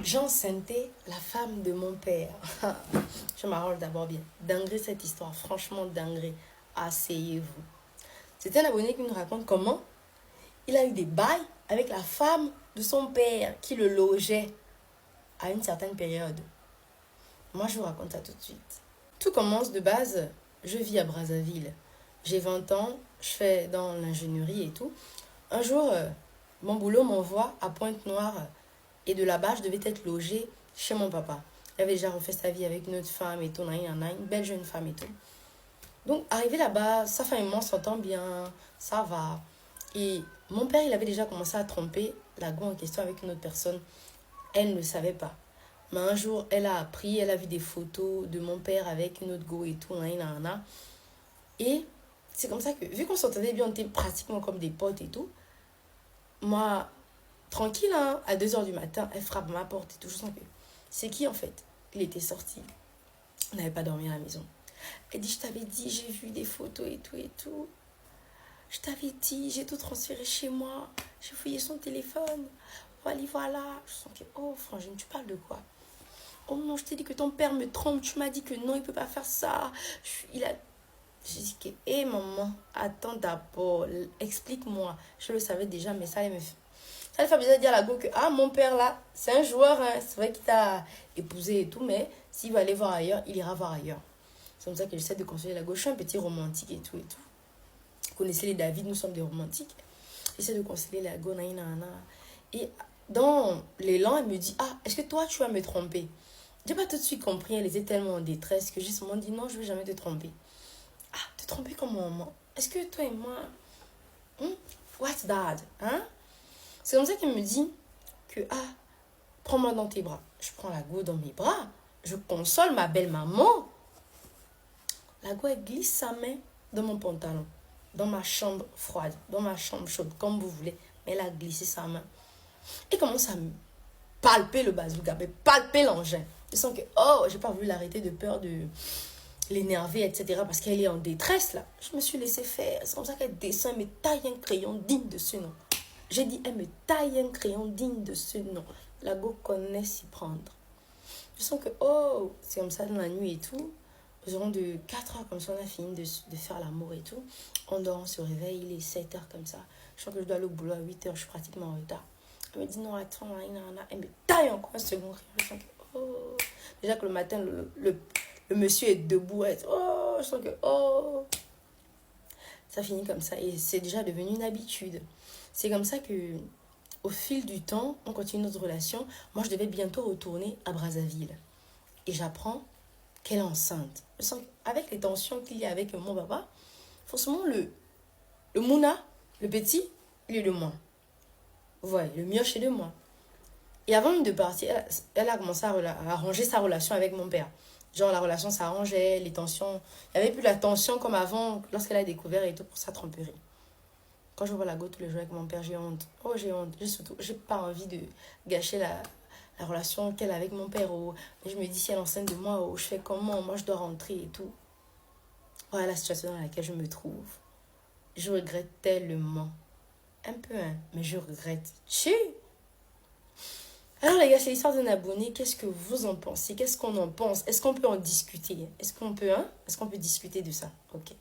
J'enceintais la femme de mon père. Je m'arrange d'abord bien. Dinguerie cette histoire, franchement dinguerie. Asseyez-vous. C'est un abonné qui nous raconte comment il a eu des bails avec la femme de son père qui le logeait à une certaine période. Moi, je vous raconte ça tout de suite. Tout commence de base, je vis à Brazzaville. J'ai 20 ans, je fais dans l'ingénierie et tout. Un jour, mon boulot m'envoie à Pointe-Noire et de là-bas, je devais être logée chez mon papa. Il avait déjà refait sa vie avec une autre femme et tout, une belle jeune femme et tout. Donc, arrivé là-bas, sa femme et moi s'entend bien, ça va. Et mon père, il avait déjà commencé à tromper la go en question avec une autre personne. Elle ne le savait pas. Mais un jour, elle a appris, elle a vu des photos de mon père avec une autre go et tout, Et c'est comme ça que, vu qu'on s'entendait bien, on était pratiquement comme des potes et tout. Moi, tranquille, hein, à 2 h du matin, elle frappe à ma porte et tout. Je sens que c'est qui en fait? Il était sorti. On n'avait pas dormi à la maison. Elle dit, je t'avais dit, j'ai vu des photos et tout et tout. Je t'avais dit, j'ai tout transféré chez moi. J'ai fouillé son téléphone. Voilà. Je sens que, oh, frangine, tu parles de quoi? Oh non, je t'ai dit que ton père me trompe. Tu m'as dit que non, il ne peut pas faire ça. J'ai dit que, hé maman, attends d'abord, explique-moi. Je le savais déjà, mais ça allait me faire. Ça allait faire bizarre de dire à la go que, ah, mon père là, c'est un joueur, hein. C'est vrai qu'il t'a épousé et tout, mais s'il va aller voir ailleurs, il ira voir ailleurs. C'est comme ça que j'essaie de consoler la gauche. Je suis un petit romantique et tout et tout. Vous connaissez les David, nous sommes des romantiques. J'essaie de consoler la go, Et dans l'élan, elle me dit, ah, est-ce que toi, tu vas me tromper? J'ai pas tout de suite compris, elle était tellement en détresse que j'ai seulement dit, non, je vais jamais te tromper. Ah, te tromper comment, maman? Est-ce que toi et moi... What's that? Hein? C'est comme ça qu'elle me dit que, ah, prends-moi dans tes bras. Je prends la go dans mes bras. Je console ma belle maman. La go, elle glisse sa main dans mon pantalon, dans ma chambre froide, dans ma chambre chaude, comme vous voulez. Mais elle a glissé sa main. Et commence à me palper le bazooka, mais palper l'engin. Je sens que, oh, j'ai pas voulu l'arrêter de peur de l'énerver, etc. Parce qu'elle est en détresse, là. Je me suis laissé faire. C'est comme ça qu'elle descend, elle me taille un crayon digne de ce nom. J'ai dit, elle me taille un crayon digne de ce nom. La go connaît s'y prendre. Je sens que, oh, c'est comme ça dans la nuit et tout. Environ de 4 h comme ça, on a fini de faire l'amour et tout. On dort, on se réveille, il est 7 h comme ça. Je sens que je dois aller au boulot à 8 h, je suis pratiquement en retard. Elle me dit, non, attends, elle me taille encore un second crayon. Je sens que, oh. Déjà que le matin, le monsieur est debout. Oh, je sens que, oh. Ça finit comme ça et c'est déjà devenu une habitude. C'est comme ça que, au fil du temps, on continue notre relation. Moi, je devais bientôt retourner à Brazzaville. Et j'apprends qu'elle est enceinte. Je sens qu'avec les tensions qu'il y a avec mon papa, forcément, le Mouna, le petit, il est de moi. Ouais, le mioche est de moi. Et avant même de partir, elle a commencé à arranger sa relation avec mon père. Genre, la relation s'arrangeait, les tensions... Il n'y avait plus la tension comme avant, lorsqu'elle a découvert et tout pour sa tromperie. Quand je vois la go tous les jours avec mon père, j'ai honte. Oh, j'ai honte. J'ai pas envie de gâcher la relation qu'elle a avec mon père. Oh. Mais je me dis, si elle est enceinte de moi, oh, je fais comment? Moi, je dois rentrer et tout. Voilà la situation dans laquelle je me trouve. Je regrette tellement. Un peu, hein, mais je regrette. Alors les gars, c'est l'histoire d'un abonné. Qu'est-ce que vous en pensez? Qu'est-ce qu'on en pense? Est-ce qu'on peut en discuter? Est-ce qu'on peut discuter de ça? Ok.